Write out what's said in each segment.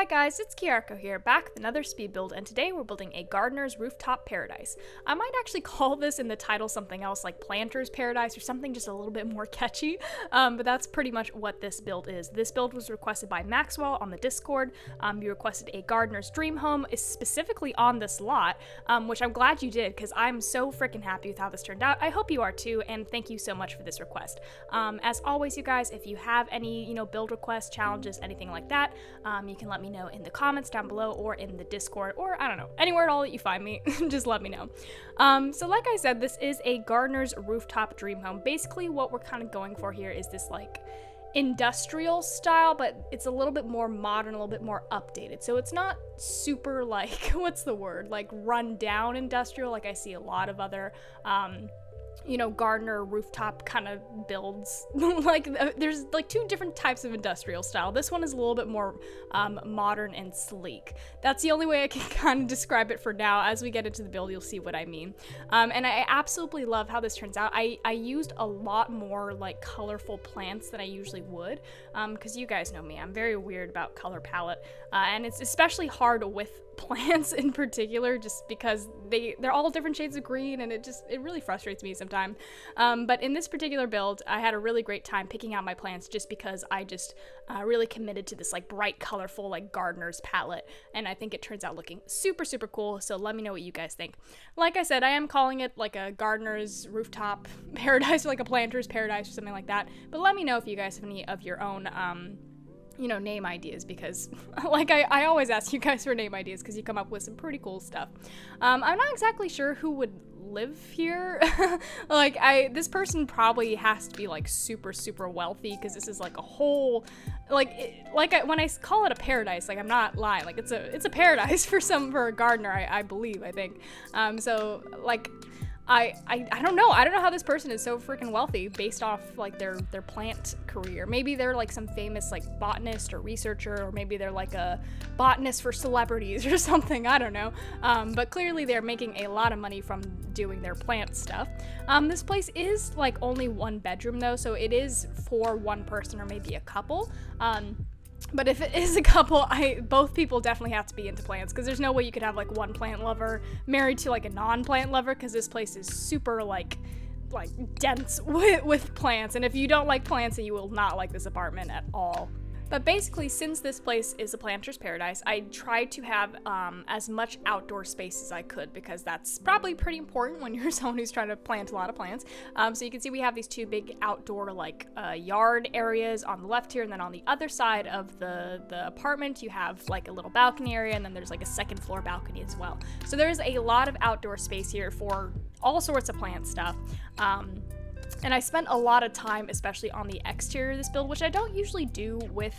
Hi guys, it's Kiarko here, back with another speed build, and today we're building a gardener's rooftop paradise. I might actually call this in the title something else like planter's paradise or something just a little bit more catchy, but that's pretty much what this build is. This build was requested by Maxwell on the Discord. You requested a gardener's dream home, is specifically on this lot, which I'm glad you did because I'm so freaking happy with how this turned out. I hope you are too, and thank you so much for this request. As always, you guys, if you have any, build requests, challenges, anything like that, you can let me know in the comments down below or in the Discord or I don't know, anywhere at all that you find me, just let me know. So like I said, this is a gardener's rooftop dream home. Basically what we're kind of going for here is this like industrial style, but it's a little bit more modern, a little bit more updated. So it's not super like, what's the word, like run down industrial like I see a lot of other gardener rooftop kind of builds. There's like two different types of industrial style. This one is a little bit more modern and sleek. That's the only way I can kind of describe it for now. As we get into the build, you'll see what I mean. And I absolutely love how this turns out. I used a lot more like colorful plants than I usually would, because you guys know me, I'm very weird about color palette, and it's especially hard with plants in particular, just because they're all different shades of green, and it really frustrates me sometimes. But in this particular build, I had a really great time picking out my plants just because I just really committed to this like bright, colorful like gardener's palette, and I think it turns out looking super, super cool. So let me know what you guys think. Like I said, I am calling it like a gardener's rooftop paradise or like a planter's paradise or something like that, but let me know if you guys have any of your own name ideas, because like I always ask you guys for name ideas because you come up with some pretty cool stuff. I'm not exactly sure who would live here. This person probably has to be like super, super wealthy, because this is like a whole when I call it a paradise, like I'm not lying, like it's a paradise for a gardener, I believe, I think. So like I don't know. I don't know how this person is so freaking wealthy based off like their plant career. Maybe they're like some famous like botanist or researcher, or maybe they're like a botanist for celebrities or something. I don't know. But clearly they're making a lot of money from doing their plant stuff. This place is like only one bedroom though, so it is for one person or maybe a couple. But if it is a couple, both people definitely have to be into plants, because there's no way you could have like one plant lover married to like a non-plant lover, because this place is super like dense with plants, and if you don't like plants, then you will not like this apartment at all. But basically, since this place is a planter's paradise, I tried to have as much outdoor space as I could, because that's probably pretty important when you're someone who's trying to plant a lot of plants. So you can see we have these two big outdoor yard areas on the left here, and then on the other side of the apartment you have like a little balcony area, and then there's like a second floor balcony as well. So there's a lot of outdoor space here for all sorts of plant stuff. And I spent a lot of time, especially on the exterior of this build, which I don't usually do with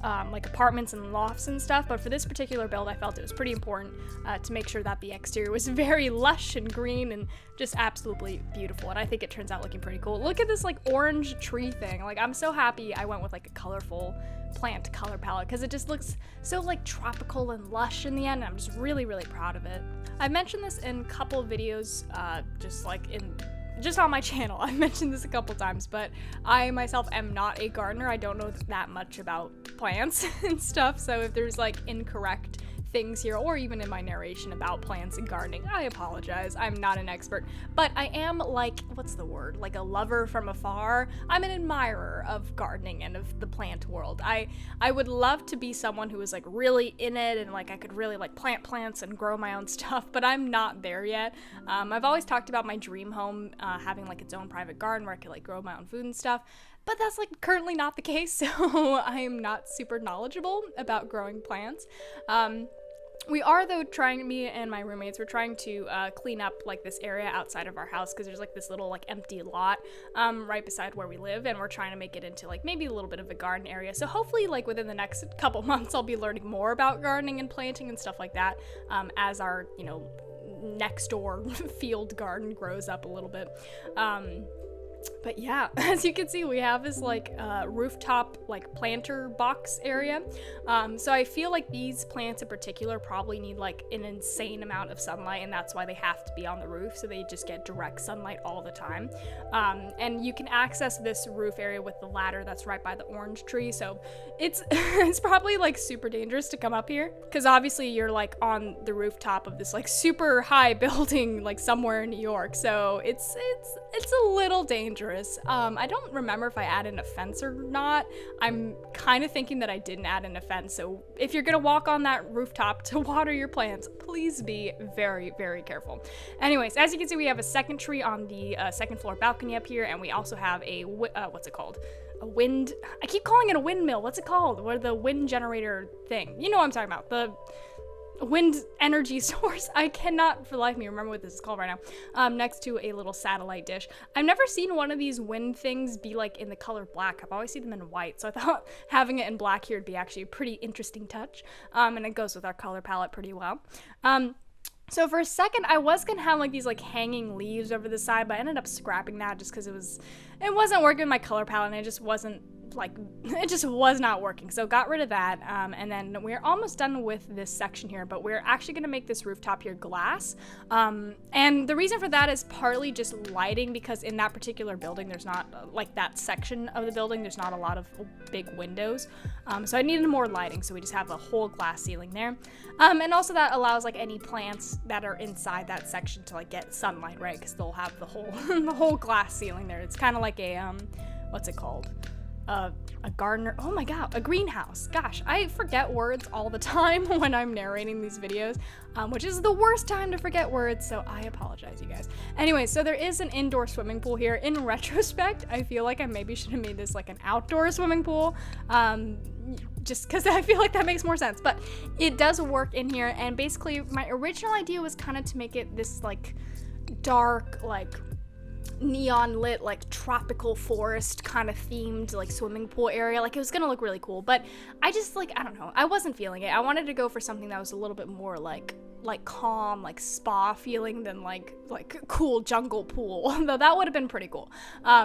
like apartments and lofts and stuff, but for this particular build, I felt it was pretty important to make sure that the exterior was very lush and green and just absolutely beautiful, and I think it turns out looking pretty cool. Look at this like orange tree thing. Like, I'm so happy I went with like a colorful plant color palette, because it just looks so like tropical and lush in the end, and I'm just really, really proud of it. I've mentioned this in a couple of videos, just on my channel. I've mentioned this a couple times, but I myself am not a gardener. I don't know that much about plants and stuff, so if there's like incorrect things here, or even in my narration about plants and gardening, I apologize. I'm not an expert, but I am like, what's the word, like a lover from afar. I'm an admirer of gardening and of the plant world. I would love to be someone who is like really in it, and like I could really like plant plants and grow my own stuff, but I'm not there yet. I've always talked about my dream home having like its own private garden where I could like grow my own food and stuff, but that's like currently not the case, so I am not super knowledgeable about growing plants. We are, though, me and my roommates, we're trying to clean up like this area outside of our house, because there's like this little like empty lot right beside where we live, and we're trying to make it into like maybe a little bit of a garden area. So hopefully like within the next couple months I'll be learning more about gardening and planting and stuff like that, as our next door field garden grows up a little bit. But yeah, as you can see, we have this like rooftop like planter box area. So I feel like these plants in particular probably need like an insane amount of sunlight, and that's why they have to be on the roof, so they just get direct sunlight all the time. And you can access this roof area with the ladder that's right by the orange tree. So it's it's probably like super dangerous to come up here, because obviously you're like on the rooftop of this like super high building like somewhere in New York. So it's a little dangerous. I don't remember if I added a fence or not. I'm kind of thinking that I didn't add in a fence. So if you're gonna walk on that rooftop to water your plants, please be very, very careful. Anyways, as you can see, we have a second tree on the second floor balcony up here, and we also have a what's it called? A wind. I keep calling it a windmill. What's it called? What the wind generator thing? You know what I'm talking about. The wind energy source. I cannot for the life of me remember what this is called right now. Next to a little satellite dish. I've never seen one of these wind things be like in the color black. I've always seen them in white, so I thought having it in black here would be actually a pretty interesting touch. And it goes with our color palette pretty well. So for a second, I was gonna have like these like hanging leaves over the side, but I ended up scrapping that just because it wasn't working with my color palette, and it just was not working. So got rid of that, and then we're almost done with this section here, but we're actually gonna make this rooftop here glass. And the reason for that is partly just lighting, because in that particular building, there's not like that section of the building, there's not a lot of big windows. So I needed more lighting, so we just have a whole glass ceiling there. And also that allows like any plants that are inside that section to like get sunlight, right? Because they'll have the whole the whole glass ceiling there. It's kind of like a what's it called? A gardener. Oh my god, a greenhouse. Gosh, I forget words all the time when I'm narrating these videos, which is the worst time to forget words, so I apologize, you guys. Anyway, so there is an indoor swimming pool here. In retrospect, I feel like I maybe should have made this like an outdoor swimming pool, just because I feel like that makes more sense, but it does work in here. And basically my original idea was kind of to make it this like dark, like neon lit, like tropical forest kind of themed like swimming pool area. Like it was gonna look really cool, but I just like, I don't know, I wasn't feeling it. I wanted to go for something that was a little bit more like calm, like spa feeling than like cool jungle pool, though that would have been pretty cool.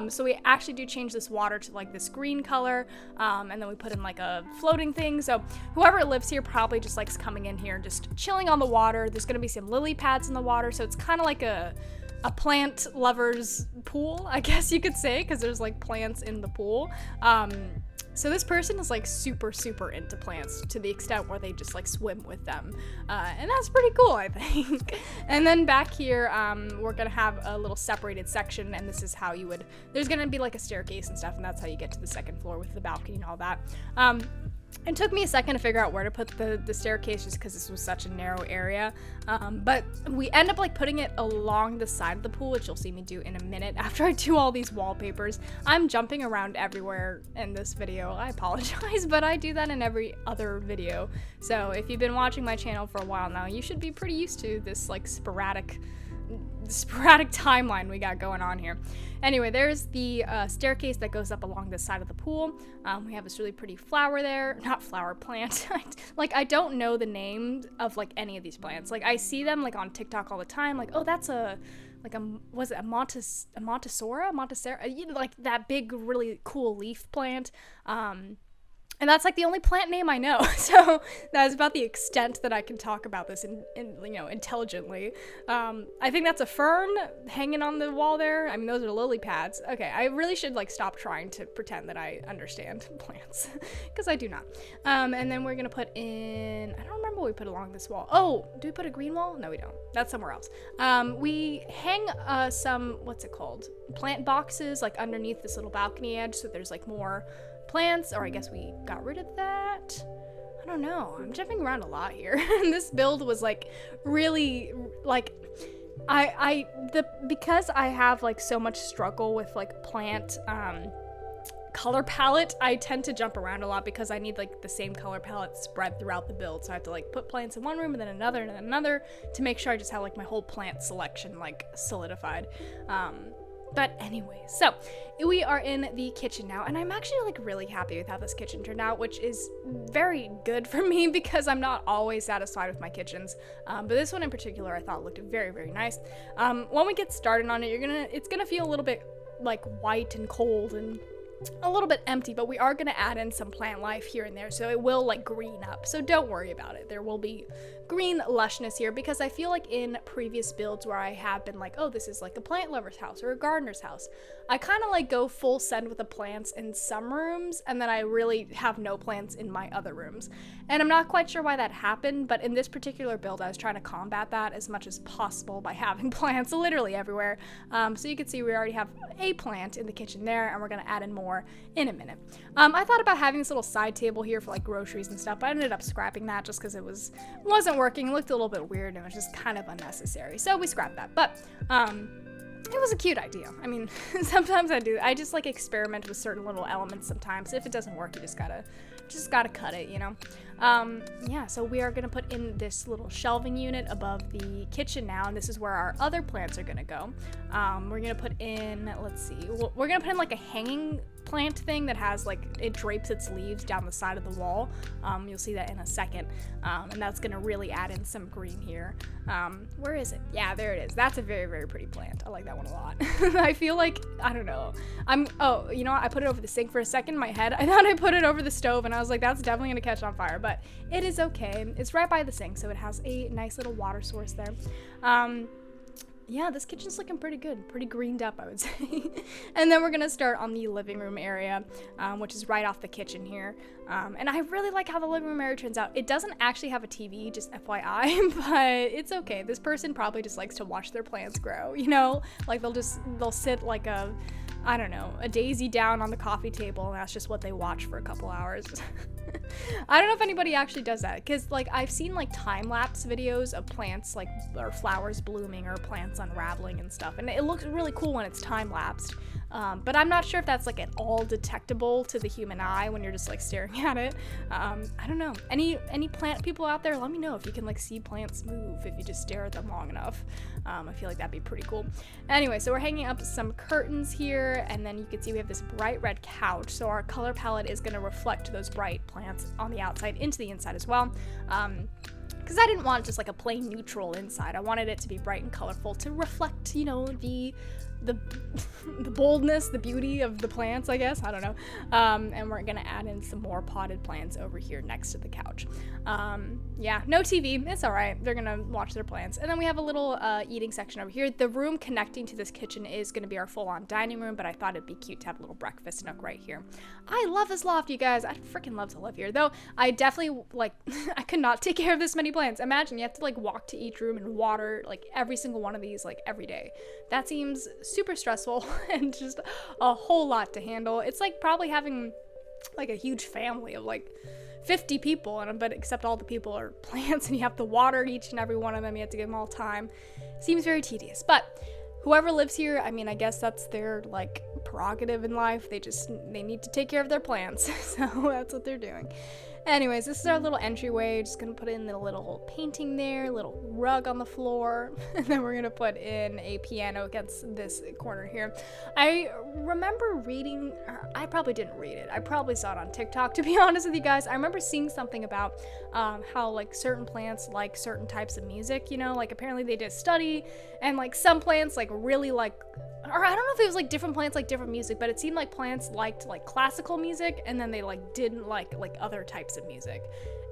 So we actually do change this water to like this green color, and then we put in like a floating thing. So whoever lives here probably just likes coming in here and just chilling on the water. There's gonna be some lily pads in the water, so it's kind of like a plant lover's pool, I guess you could say, because there's like plants in the pool. So this person is like super into plants to the extent where they just like swim with them, and that's pretty cool, I think. And then back here, we're gonna have a little separated section, and this is how you would, there's gonna be like a staircase and stuff, and that's how you get to the second floor with the balcony and all that. It took me a second to figure out where to put the staircase, just because this was such a narrow area, but we end up like putting it along the side of the pool, which you'll see me do in a minute after I do all these wallpapers. I'm jumping around everywhere in this video, I apologize, but I do that in every other video. So if you've been watching my channel for a while now, you should be pretty used to this like sporadic timeline we got going on here. Anyway, there's the staircase that goes up along the side of the pool. We have this really pretty flower there, not flower plant. Like I don't know the name of like any of these plants. Like I see them like on TikTok all the time. Like, oh, that's was it a Montessora, like that big really cool leaf plant. And that's like the only plant name I know. So that is about the extent that I can talk about this in you know, intelligently. I think that's a fern hanging on the wall there. I mean, those are lily pads. Okay, I really should like stop trying to pretend that I understand plants, because I do not. And then we're gonna put in, I don't remember what we put along this wall. Oh, do we put a green wall? No, we don't. That's somewhere else. We hang some, what's it called? Plant boxes like underneath this little balcony edge, so there's like more plants, or I guess we got rid of that. I don't know, I'm jumping around a lot here. This build was like really like because I have like so much struggle with like plant color palette, I tend to jump around a lot because I need like the same color palette spread throughout the build. So I have to like put plants in one room and then another to make sure I just have like my whole plant selection like solidified. But anyway, so we are in the kitchen now, and I'm actually like really happy with how this kitchen turned out, which is very good for me because I'm not always satisfied with my kitchens. But this one in particular I thought looked very nice. When we get started on it, it's gonna feel a little bit like white and cold and a little bit empty, but we are going to add in some plant life here and there, so it will like green up, so don't worry about it. There will be green lushness here, because I feel like in previous builds where I have been like, oh, this is like a plant lover's house or a gardener's house, I kind of like go full send with the plants in some rooms, and then I really have no plants in my other rooms, and I'm not quite sure why that happened, but in this particular build I was trying to combat that as much as possible by having plants literally everywhere. So you can see we already have a plant in the kitchen there, and we're going to add in more in a minute. I thought about having this little side table here for like groceries and stuff, but I ended up scrapping that just because it wasn't working. It looked a little bit weird and it was just kind of unnecessary, so we scrapped that. But it was a cute idea. I mean, sometimes I just like experiment with certain little elements sometimes. If it doesn't work, you just gotta cut it, you know. Yeah, so we are gonna put in this little shelving unit above the kitchen now, and this is where our other plants are gonna go. We're gonna put in, let's see, we're gonna put in like a hanging plant thing that has like, it drapes its leaves down the side of the wall. You'll see that in a second, and that's gonna really add in some green here. Where is it? Yeah, there it is. That's a very, very pretty plant. I like that one a lot. I feel like, I don't know, oh, you know what? I put it over the sink for a second in my head. I thought I put it over the stove, and I was like, that's definitely gonna catch on fire, but it is okay. It's right by the sink, so it has a nice little water source there. Yeah, this kitchen's looking pretty good, pretty greened up, I would say. And then we're gonna start on the living room area, which is right off the kitchen here. And I really like how the living room area turns out. It doesn't actually have a TV, just FYI, but it's okay. This person probably just likes to watch their plants grow, you know? Like they'll sit like a, I don't know, a daisy down on the coffee table, and that's just what they watch for a couple hours. I don't know if anybody actually does that, because like I've seen like time-lapse videos of plants like, or flowers blooming or plants unraveling and stuff, and it looks really cool when it's time-lapsed. But I'm not sure if that's like at all detectable to the human eye when you're just like staring at it. I don't know. Any plant people out there, let me know if you can like see plants move if you just stare at them long enough. I feel like that'd be pretty cool. Anyway, so we're hanging up some curtains here, and then you can see we have this bright red couch, so our color palette is going to reflect those bright plants on the outside into the inside as well. Because I didn't want just like a plain neutral inside. I wanted it to be bright and colorful to reflect, you know, the boldness, the beauty of the plants, I guess. I don't know. And we're gonna add in some more potted plants over here next to the couch. Yeah, no TV. It's all right. They're gonna watch their plants. And then we have a little eating section over here. The room connecting to this kitchen is gonna be our full-on dining room, but I thought it'd be cute to have a little breakfast nook right here. I love this loft, you guys. I'd freaking love to live here, though. I definitely like I could not take care of this many plants. Imagine you have to like walk to each room and water like every single one of these like every day. That seems super stressful and just a whole lot to handle. It's like probably having like a huge family of like 50 people, but except all the people are plants and you have to water each and every one of them. You have to give them all time. Seems very tedious, but whoever lives here, I mean, I guess that's their like prerogative in life. They need to take care of their plants, so that's what they're doing. Anyways, this is our little entryway. Just gonna put in the little painting there, little rug on the floor, and then we're gonna put in a piano against this corner here. I remember reading, I probably didn't read it. I probably saw it on TikTok, to be honest with you guys. I remember seeing something about how like certain plants like certain types of music, you know, like apparently they did a study, and like some plants like really like, or I don't know if it was like different plants like different music, but it seemed like plants liked like classical music, and then they like didn't like other types of music.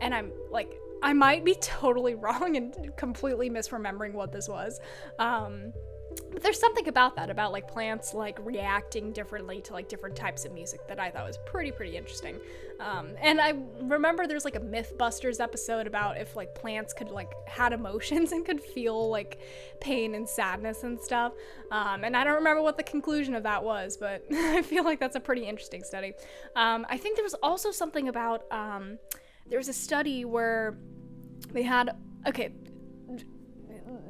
And I'm like, I might be totally wrong and completely misremembering what this was. But there's something about that, about like plants like reacting differently to like different types of music that I thought was pretty interesting. And I remember there's like a Mythbusters episode about if like plants could like had emotions and could feel like pain and sadness and stuff. And I don't remember what the conclusion of that was, but I feel like that's a pretty interesting study. I think there was also something about, there was a study where they had, okay,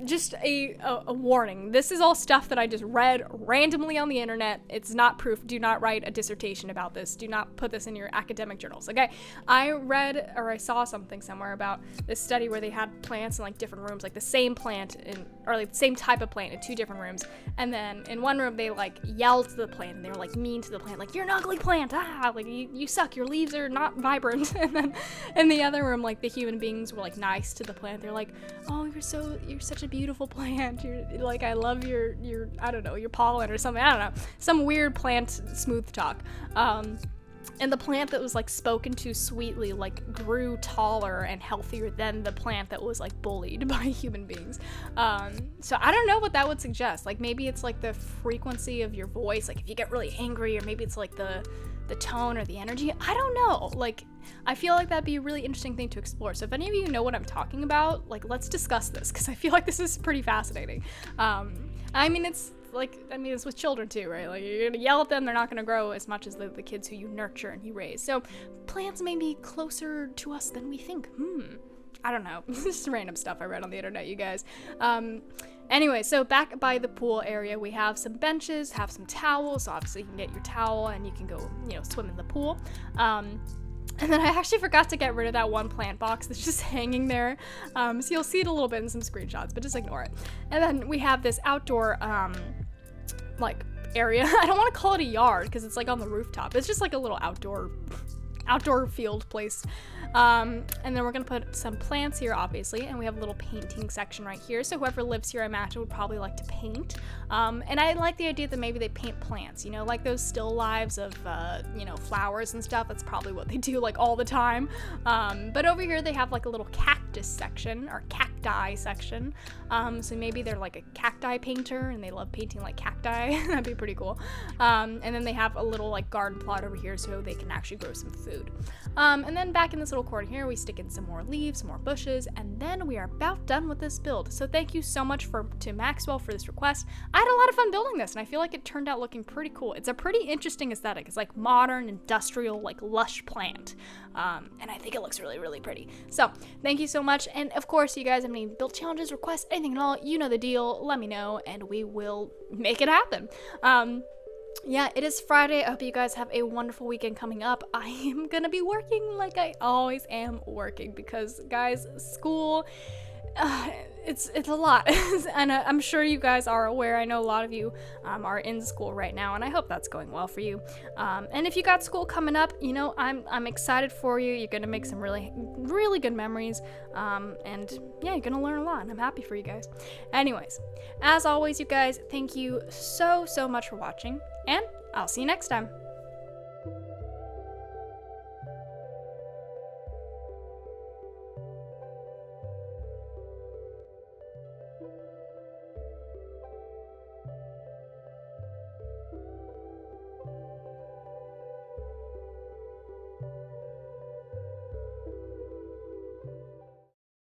just a warning. This is all stuff that I just read randomly on the internet. It's not proof. Do not write a dissertation about this. Do not put this in your academic journals, okay? I read, or I saw something somewhere about this study where they had plants in like different rooms, like the same plant in or like the same type of plant in 2 different rooms. And then in one room they like yelled to the plant and they were like mean to the plant, like, you're an ugly plant, like you suck, your leaves are not vibrant. And then in the other room, like the human beings were like nice to the plant. They're like, oh, you're such a beautiful plant, you're like, I love your I don't know, your pollen or something, I don't know, some weird plant smooth talk. And the plant that was like spoken to sweetly like grew taller and healthier than the plant that was like bullied by human beings. So I don't know what that would suggest. Like maybe it's like the frequency of your voice, like if you get really angry, or maybe it's like the tone or the energy. I don't know. Like I feel like that'd be a really interesting thing to explore. So if any of you know what I'm talking about, like let's discuss this, because I feel like this is pretty fascinating. It's with children too, right? Like you're gonna yell at them, they're not gonna grow as much as the kids who you nurture and you raise. So plants may be closer to us than we think. I don't know. This is random stuff I read on the internet, you guys. Anyway, so back by the pool area, we have some benches, have some towels. So obviously you can get your towel and you can go, swim in the pool. And then I actually forgot to get rid of that one plant box that's just hanging there. So you'll see it a little bit in some screenshots, but just ignore it. And then we have this outdoor, area. I don't want to call it a yard because it's like on the rooftop. It's just like a little outdoor field place. And then we're gonna put some plants here, obviously, and we have a little painting section right here. So whoever lives here, I imagine, would probably like to paint. And I like the idea that maybe they paint plants, like those still lives of, flowers and stuff. That's probably what they do like all the time. But over here they have like a little cactus section or cacti section. So maybe they're like a cacti painter and they love painting like cacti. That'd be pretty cool. And then they have a little like garden plot over here so they can actually grow some food. And then back in this little corner here, we stick in some more leaves, more bushes, and then we are about done with this build. So thank you so much to Maxwell for this request. I had a lot of fun building this, and I feel like it turned out looking pretty cool. It's a pretty interesting aesthetic. It's like modern, industrial, like lush plant. And I think it looks really, really pretty. So thank you so much. And of course, you guys have any build challenges, requests, anything at all, you know the deal. Let me know, and we will make it happen. Yeah, it is Friday. I hope you guys have a wonderful weekend coming up. I am gonna be working like I always am working because, guys, school, it's a lot. And I'm sure you guys are aware. I know a lot of you are in school right now, and I hope that's going well for you. And if you got school coming up, I'm excited for you. You're gonna make some really, really good memories. And yeah, you're gonna learn a lot, and I'm happy for you guys. Anyways, as always, you guys, thank you so much for watching, and I'll see you next time.